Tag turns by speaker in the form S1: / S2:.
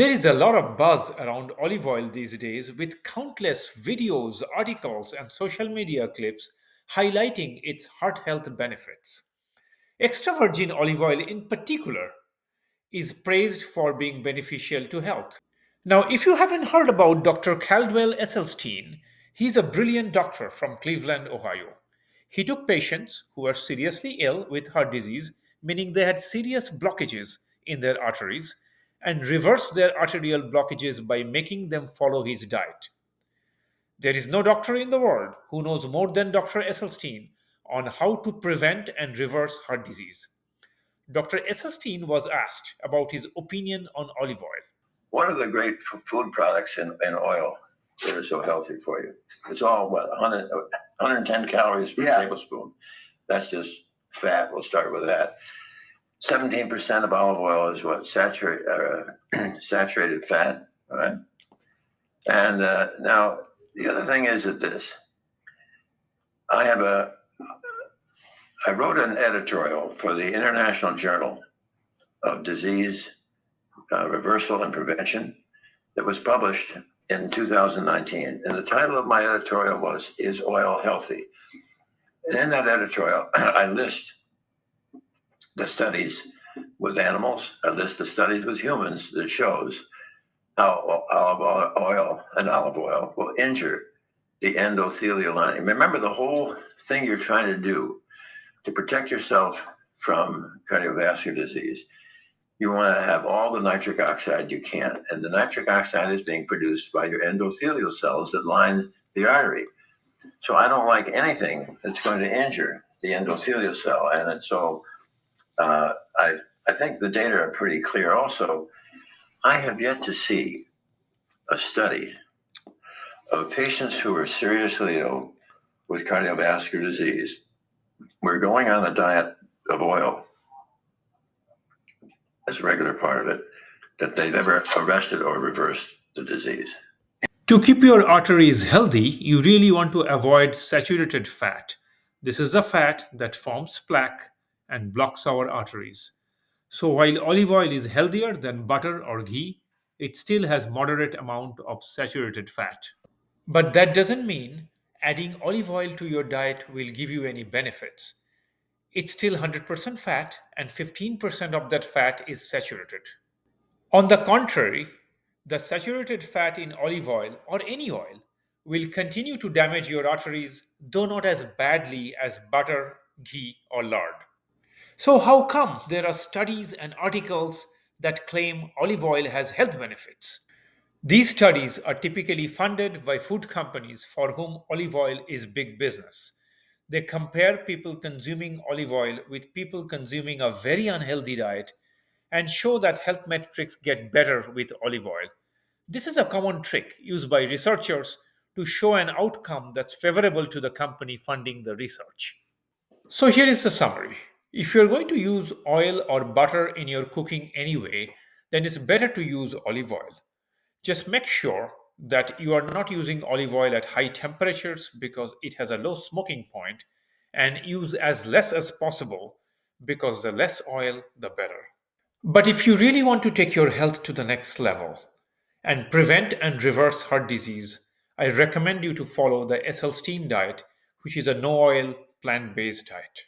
S1: There is a lot of buzz around olive oil these days with countless videos, articles, and social media clips highlighting its heart health benefits. Extra virgin olive oil, in particular, is praised for being beneficial to health. Now, if you haven't heard about Dr. Caldwell Esselstyn, he's a brilliant doctor from Cleveland, Ohio. He took patients who were seriously ill with heart disease, meaning they had serious blockages in their arteries, and reversed their arterial blockages by making them follow his diet. There is no doctor in the world who knows more than Dr. Esselstyn on how to prevent and reverse heart disease. Dr. Esselstyn was asked about his opinion on olive oil.
S2: What are the great food products in oil that are so healthy for you? It's all, what, 110 calories per tablespoon. That's just fat. We'll start with that. 17% of olive oil is what? Saturated fat, all right? And now, the other thing is that I wrote an editorial for the International Journal of Disease Reversal and Prevention that was published in 2019. And the title of my editorial was, Is Oil Healthy? And in that editorial, I list the studies with animals, I list the studies with humans that shows how olive oil will injure the endothelial lining. Remember, the whole thing you're trying to do to protect yourself from cardiovascular disease, you want to have all the nitric oxide you can. And the nitric oxide is being produced by your endothelial cells that line the artery. So I don't like anything that's going to injure the endothelial cell. And so I think the data are pretty clear. Also, I have yet to see a study of patients who are seriously ill with cardiovascular disease. We're going on a diet of oil as a regular part of it, that they've ever arrested or reversed the disease.
S1: To keep your arteries healthy, you really want to avoid saturated fat. This is the fat that forms plaque and blocks our arteries. So while olive oil is healthier than butter or ghee, it still has moderate amount of saturated fat. But that doesn't mean adding olive oil to your diet will give you any benefits. It's still 100% fat, and 15% of that fat is saturated. On the contrary, the saturated fat in olive oil or any oil will continue to damage your arteries, though not as badly as butter, ghee, or lard. So, how come there are studies and articles that claim olive oil has health benefits? These studies are typically funded by food companies for whom olive oil is big business. They compare people consuming olive oil with people consuming a very unhealthy diet and show that health metrics get better with olive oil. This is a common trick used by researchers to show an outcome that's favorable to the company funding the research. So here is the summary. If you're going to use oil or butter in your cooking anyway, then it's better to use olive oil. Just make sure that you are not using olive oil at high temperatures because it has a low smoking point, and use as less as possible because the less oil, the better. But if you really want to take your health to the next level and prevent and reverse heart disease, I recommend you to follow the Esselstyn diet, which is a no oil, plant based diet.